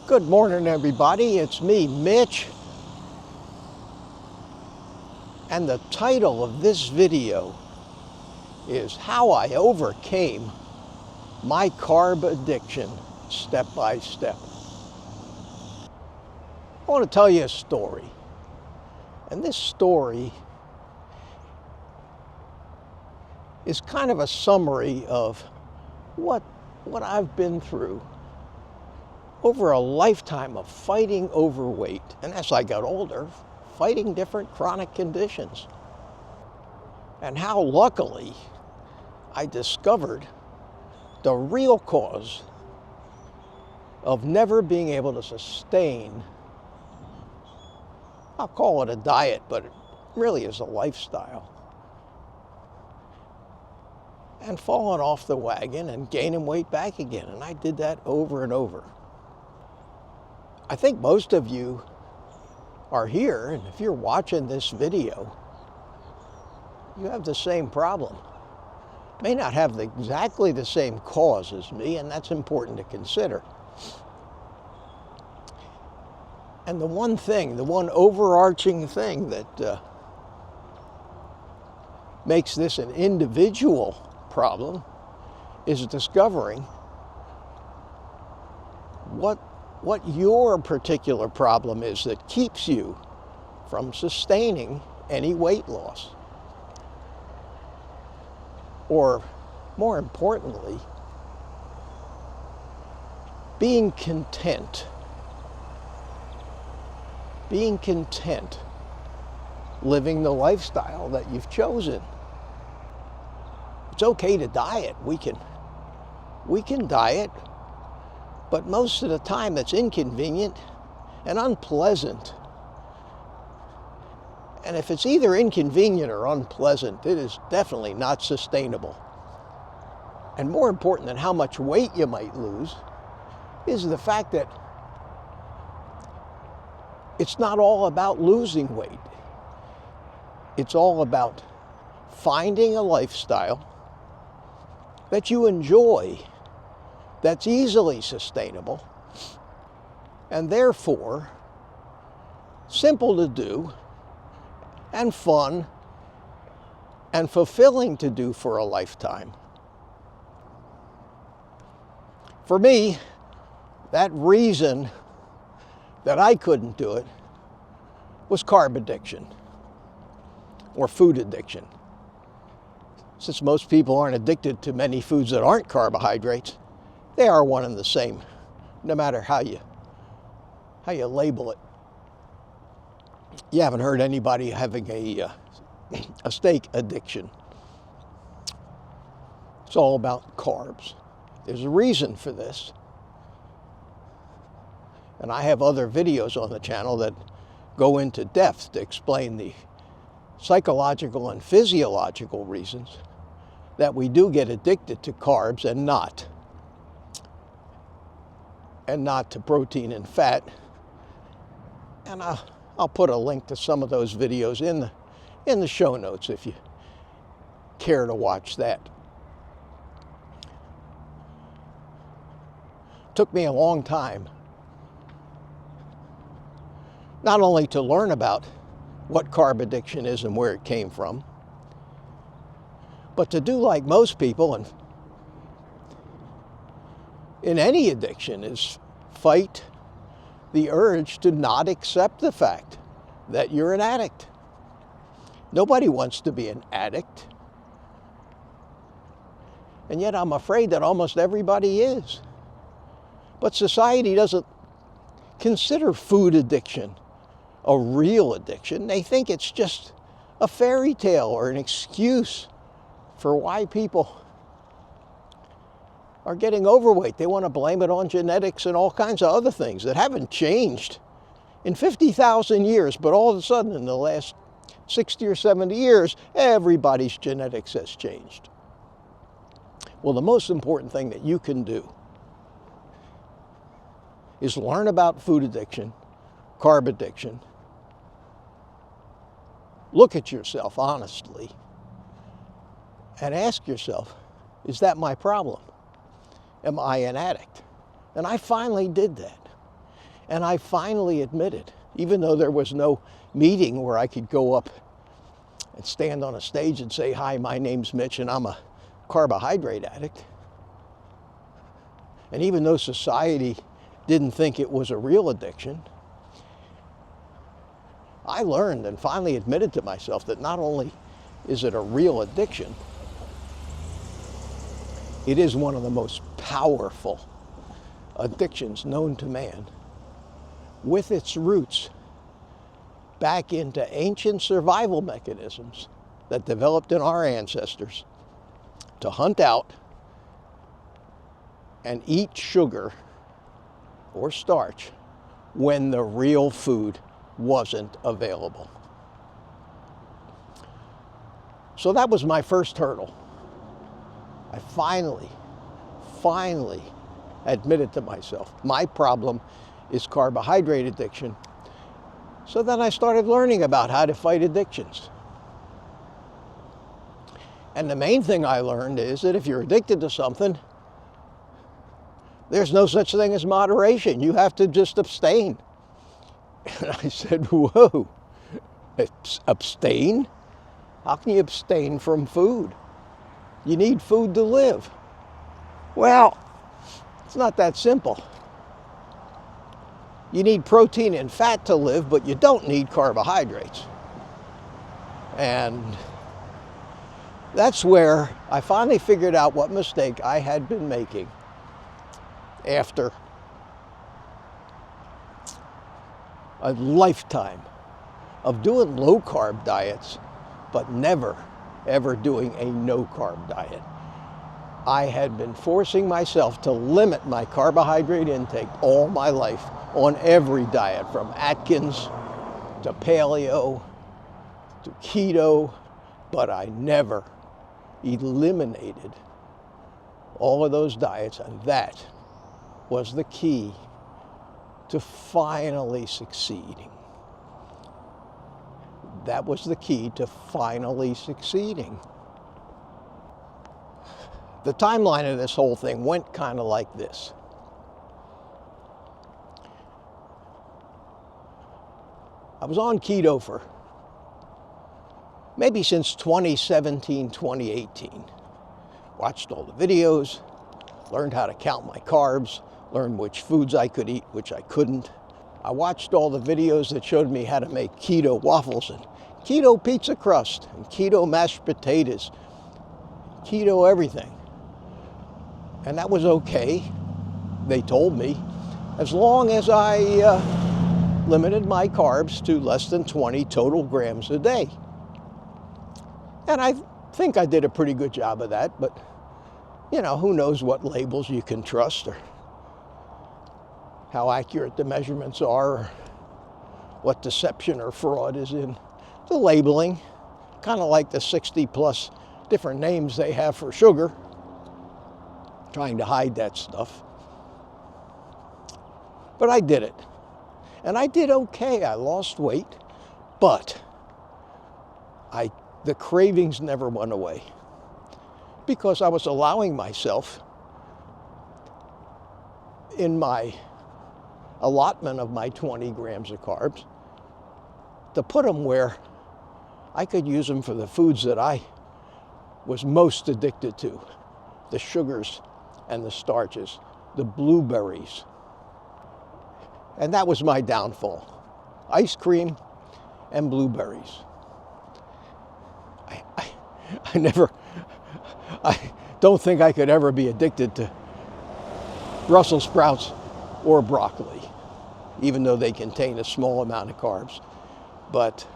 Good morning, everybody. It's me, Mitch. And the title of this video is How I Overcame My Carb Addiction Step by Step. I want to tell you a story. And this story is kind of a summary of what I've been through over a lifetime of fighting overweight, and as I got older, fighting different chronic conditions. And how luckily I discovered the real cause of never being able to sustain, I'll call it a diet, but it really is a lifestyle, and falling off the wagon and gaining weight back again. And I did that over and over. I think most of you are here, and if you're watching this video, you have the same problem. May not have exactly the same cause as me, and that's important to consider. And the one overarching thing that makes this an individual problem is discovering what your particular problem is that keeps you from sustaining any weight loss. Or, more importantly, being content. Being content living the lifestyle that you've chosen. It's okay to diet. We can diet, but most of the time it's inconvenient and unpleasant. And if it's either inconvenient or unpleasant, it is definitely not sustainable. And more important than how much weight you might lose is the fact that it's not all about losing weight. It's all about finding a lifestyle that you enjoy, that's easily sustainable, and therefore simple to do and fun and fulfilling to do for a lifetime. For me, that reason that I couldn't do it was carb addiction or food addiction. Since most people aren't addicted to many foods that aren't carbohydrates, they are one and the same, no matter how you label it. You haven't heard anybody having a steak addiction. It's all about carbs. There's a reason for this. And I have other videos on the channel that go into depth to explain the psychological and physiological reasons that we do get addicted to carbs and not to protein and fat. And I'll put a link to some of those videos in the show notes if you care to watch that. Took me a long time not only to learn about what carb addiction is and where it came from, but to do like most people and in any addiction is fight the urge to not accept the fact that you're an addict. Nobody wants to be an addict. And yet I'm afraid that almost everybody is. But society doesn't consider food addiction a real addiction. They think it's just a fairy tale or an excuse for why people are getting overweight. They want to blame it on genetics and all kinds of other things that haven't changed in 50,000 years, but all of a sudden in the last 60 or 70 years, everybody's genetics has changed. Well, the most important thing that you can do is learn about food addiction, carb addiction. Look at yourself honestly and ask yourself, is that my problem? Am I an addict? And I finally did that. And I finally admitted, even though there was no meeting where I could go up and stand on a stage and say, hi, my name's Mitch and I'm a carbohydrate addict. And even though society didn't think it was a real addiction, I learned and finally admitted to myself that not only is it a real addiction, it is one of the most powerful addictions known to man, with its roots back into ancient survival mechanisms that developed in our ancestors to hunt out and eat sugar or starch when the real food wasn't available. So that was my first hurdle. I finally admitted to myself, my problem is carbohydrate addiction. So then I started learning about how to fight addictions. And the main thing I learned is that if you're addicted to something, there's no such thing as moderation. You have to just abstain. And I said, whoa, abstain? How can you abstain from food? You need food to live. Well, it's not that simple. You need protein and fat to live, but you don't need carbohydrates. And that's where I finally figured out what mistake I had been making after a lifetime of doing low-carb diets, but never, ever doing a no-carb diet. I had been forcing myself to limit my carbohydrate intake all my life on every diet, from Atkins to paleo to keto, but I never eliminated all of those diets, and that was the key to finally succeeding. That was the key to finally succeeding. The timeline of this whole thing went kind of like this. I was on keto for maybe since 2017, 2018. Watched all the videos, learned how to count my carbs, learned which foods I could eat, which I couldn't. I watched all the videos that showed me how to make keto waffles and keto pizza crust and keto mashed potatoes, keto everything. And that was okay, they told me, as long as I limited my carbs to less than 20 total grams a day. And I think I did a pretty good job of that, but you know, who knows what labels you can trust or how accurate the measurements are, or what deception or fraud is in the labeling, kind of like the 60 plus different names they have for sugar, trying to hide that stuff. But I did it. And I did okay. I lost weight, but the cravings never went away because I was allowing myself, in my allotment of my 20 grams of carbs, to put them where I could use them for the foods that I was most addicted to, the sugars and the starches, the blueberries. And that was my downfall, ice cream and blueberries. I don't think I could ever be addicted to Brussels sprouts or broccoli, even though they contain a small amount of carbs. But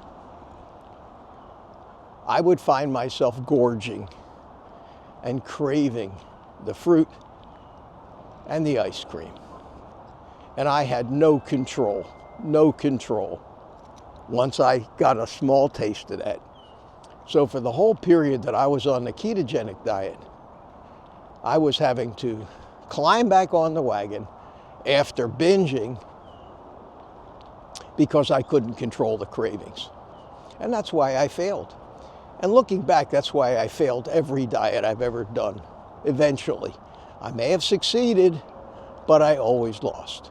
I would find myself gorging and craving the fruit and the ice cream. And I had no control once I got a small taste of that. So for the whole period that I was on the ketogenic diet, I was having to climb back on the wagon after binging because I couldn't control the cravings. And that's why I failed. And looking back, that's why I failed every diet I've ever done, eventually. I may have succeeded, but I always lost.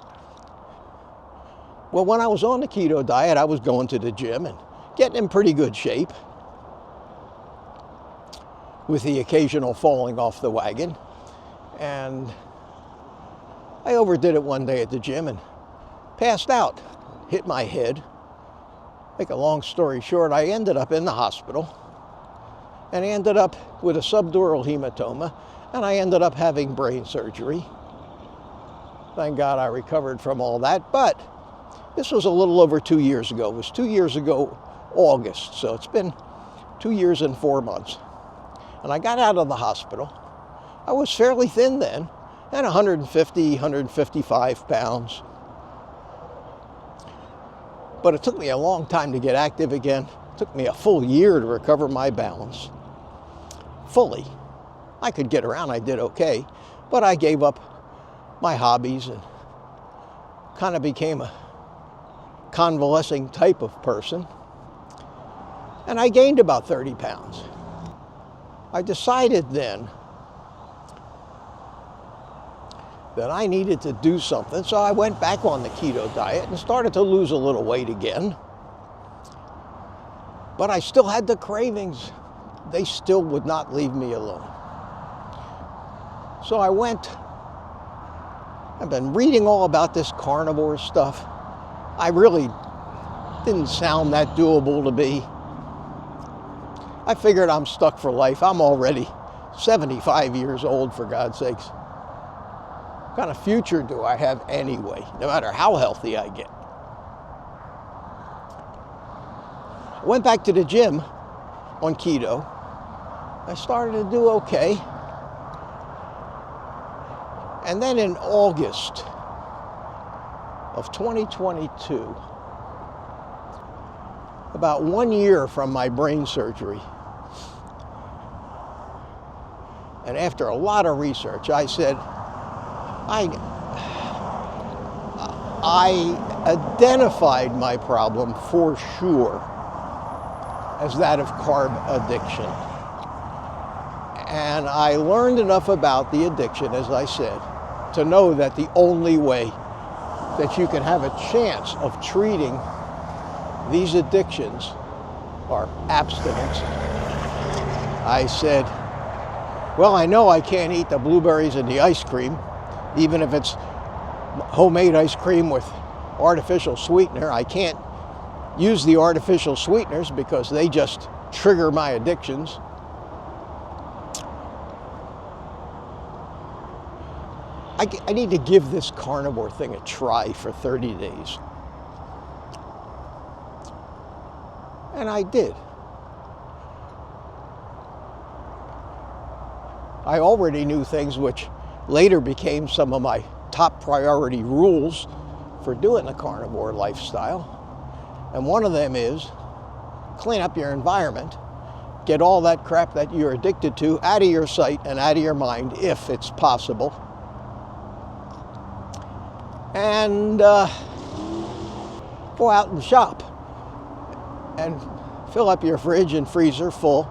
Well, when I was on the keto diet, I was going to the gym and getting in pretty good shape, with the occasional falling off the wagon. And I overdid it one day at the gym and passed out, hit my head. Make a long story short, I ended up in the hospital, and I ended up with a subdural hematoma, and I ended up having brain surgery. Thank God I recovered from all that, but this was a little over 2 years ago. It was 2 years ago, August, so it's been 2 years and 4 months. And I got out of the hospital. I was fairly thin then, and 150, 155 pounds. But it took me a long time to get active again. It took me a full year to recover my balance. Fully. I could get around, I did okay, but I gave up my hobbies and kind of became a convalescing type of person. And I gained about 30 pounds. I decided then that I needed to do something, so I went back on the keto diet and started to lose a little weight again. But I still had the cravings. They still would not leave me alone. So I went, I've been reading all about this carnivore stuff. I really didn't sound that doable to me. I figured I'm stuck for life. I'm already 75 years old, for God's sakes. What kind of future do I have anyway, no matter how healthy I get? I went back to the gym on keto. I started to do okay. And then in August of 2022, about 1 year from my brain surgery, and after a lot of research, I said, I identified my problem for sure as that of carb addiction. And I learned enough about the addiction, as I said, to know that the only way that you can have a chance of treating these addictions are abstinence. I said, well, I know I can't eat the blueberries and the ice cream, even if it's homemade ice cream with artificial sweetener. I can't use the artificial sweeteners because they just trigger my addictions. I need to give this carnivore thing a try for 30 days. And I did. I already knew things which later became some of my top priority rules for doing the carnivore lifestyle. And one of them is clean up your environment, get all that crap that you're addicted to out of your sight and out of your mind if it's possible. And go out and shop and fill up your fridge and freezer full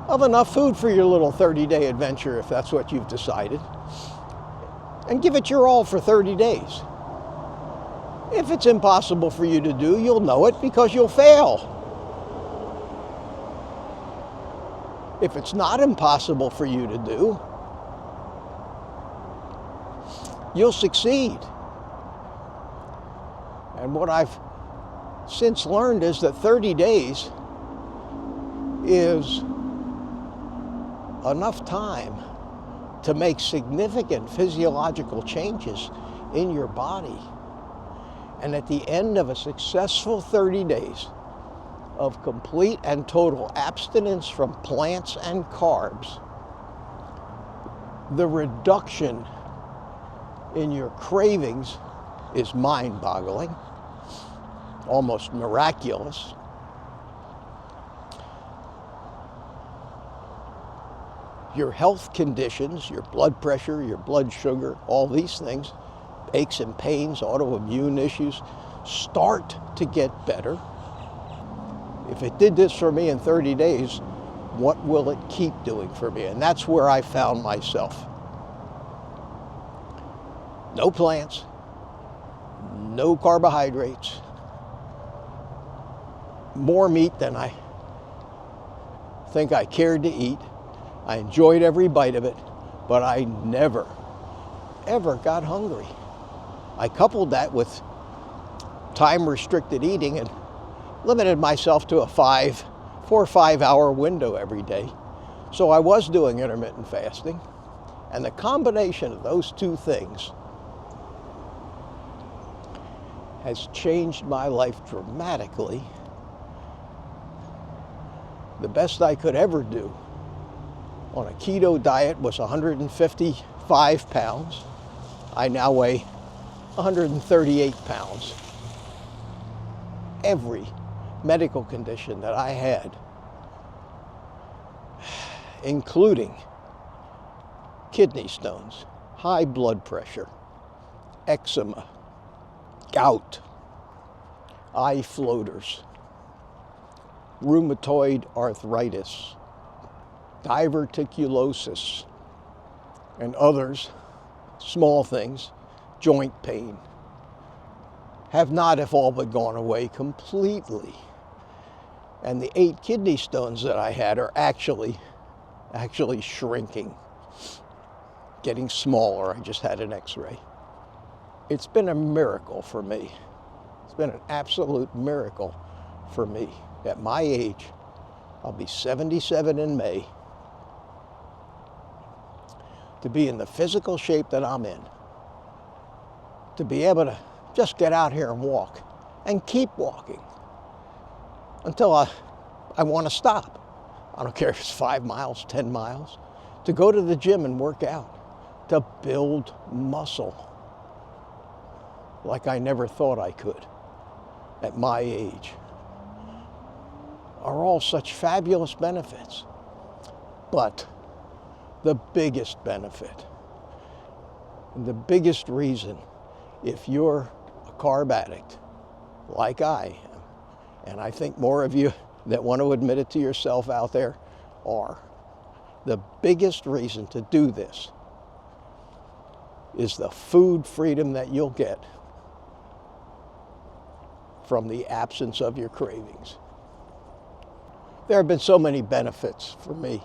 of enough food for your little 30-day adventure, if that's what you've decided. And give it your all for 30 days. If it's impossible for you to do, you'll know it because you'll fail. If it's not impossible for you to do, you'll succeed. And what I've since learned is that 30 days is enough time to make significant physiological changes in your body. And at the end of a successful 30 days of complete and total abstinence from plants and carbs, the reduction in your cravings is mind-boggling, almost miraculous. Your health conditions, your blood pressure, your blood sugar, all these things, aches and pains, autoimmune issues, start to get better. If it did this for me in 30 days, what will it keep doing for me? And that's where I found myself. No plants, no carbohydrates, more meat than I think I cared to eat. I enjoyed every bite of it, but I never, ever got hungry. I coupled that with time-restricted eating and limited myself to a 4 or 5 hour window every day. So I was doing intermittent fasting, and the combination of those two things has changed my life dramatically. The best I could ever do on a keto diet was 155 pounds. I now weigh 138 pounds. Every medical condition that I had, including kidney stones, high blood pressure, eczema, gout, eye floaters, rheumatoid arthritis, diverticulosis, and others, small things, joint pain, have not, if all but gone away completely. And the 8 kidney stones that I had are actually shrinking, getting smaller. I just had an x-ray. It's been a miracle for me. It's been an absolute miracle for me. At my age, I'll be 77 in May, to be in the physical shape that I'm in, to be able to just get out here and walk and keep walking until I want to stop. I don't care if it's 5 miles, 10 miles, to go to the gym and work out, to build muscle like I never thought I could at my age, are all such fabulous benefits. But the biggest benefit, and the biggest reason, if you're a carb addict like I am, and I think more of you that want to admit it to yourself out there are, the biggest reason to do this is the food freedom that you'll get from the absence of your cravings. There have been so many benefits for me.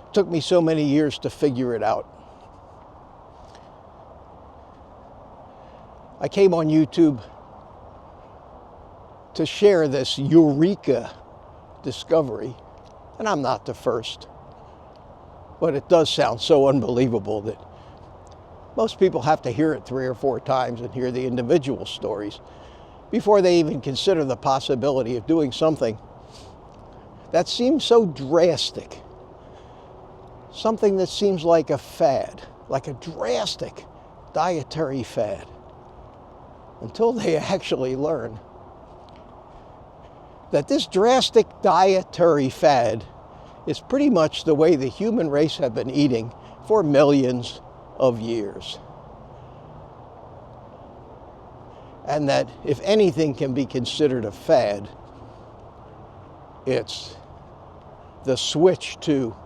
It took me so many years to figure it out. I came on YouTube to share this eureka discovery, and I'm not the first, but it does sound so unbelievable that most people have to hear it 3 or 4 times and hear the individual stories before they even consider the possibility of doing something that seems so drastic, something that seems like a fad, like a drastic dietary fad, until they actually learn that this drastic dietary fad is pretty much the way the human race have been eating for millions of years. And that if anything can be considered a fad, it's the switch to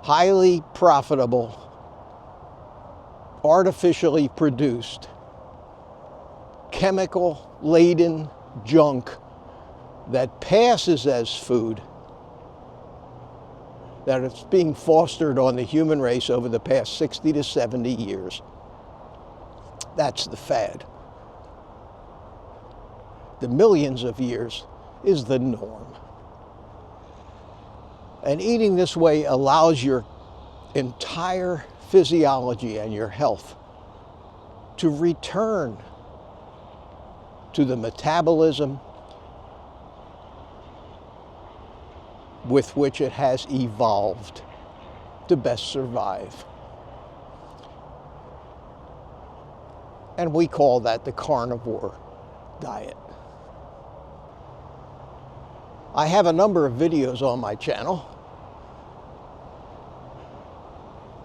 highly profitable, artificially produced, chemical-laden junk that passes as food, that it's being fostered on the human race over the past 60 to 70 years. That's the fad. The millions of years is the norm. And eating this way allows your entire physiology and your health to return to the metabolism with which it has evolved to best survive. And we call that the carnivore diet. I have a number of videos on my channel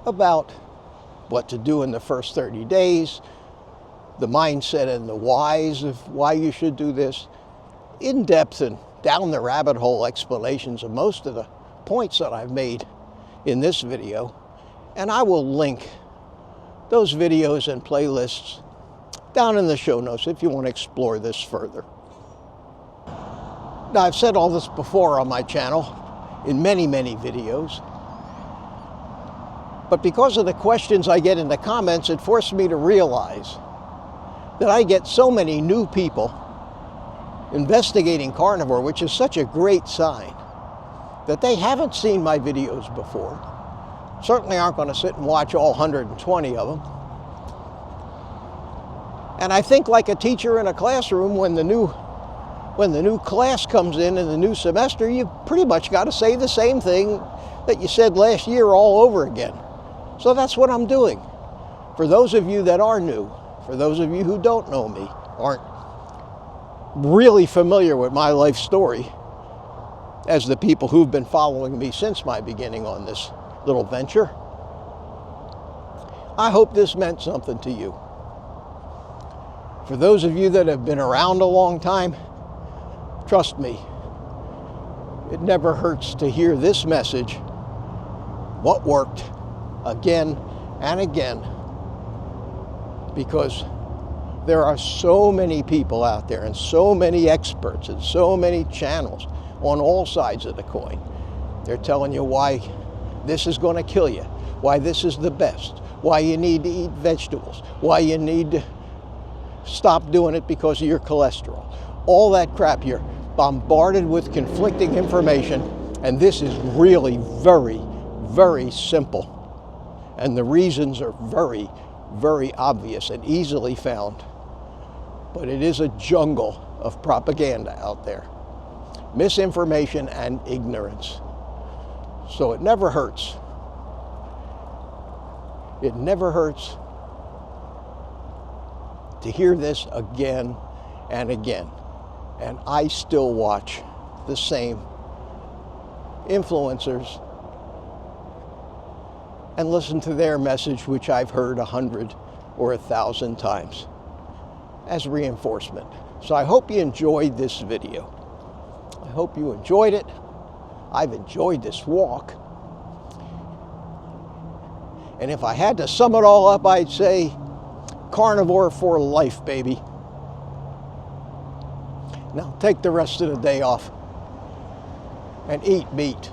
about what to do in the first 30 days, the mindset and the whys of why you should do this, in-depth and down the rabbit hole explanations of most of the points that I've made in this video. And I will link those videos and playlists down in the show notes if you want to explore this further. Now, I've said all this before on my channel in many, many videos, but because of the questions I get in the comments, it forced me to realize that I get so many new people investigating carnivore, which is such a great sign, that they haven't seen my videos before. Certainly aren't going to sit and watch all 120 of them. And I think like a teacher in a classroom, when the new class comes in the new semester, you pretty much got to say the same thing that you said last year all over again. So that's what I'm doing. For those of you that are new, for those of you who don't know me, aren't really familiar with my life story, as the people who've been following me since my beginning on this little venture, I hope this meant something to you. For those of you that have been around a long time, trust me, it never hurts to hear this message, what worked, again and again, because there are so many people out there and so many experts and so many channels on all sides of the coin. They're telling you why this is going to kill you, why this is the best, why you need to eat vegetables, why you need to stop doing it because of your cholesterol. All that crap, you're bombarded with conflicting information, and this is really very, very simple. And the reasons are very, very obvious and easily found. But it is a jungle of propaganda out there. Misinformation and ignorance. So it never hurts. It never hurts to hear this again and again. And I still watch the same influencers and listen to their message, which I've heard 100 or 1,000 times, as reinforcement. So I hope you enjoyed this video. I hope you enjoyed it. I've enjoyed this walk. And if I had to sum it all up, I'd say carnivore for life, baby. Now take the rest of the day off and eat meat.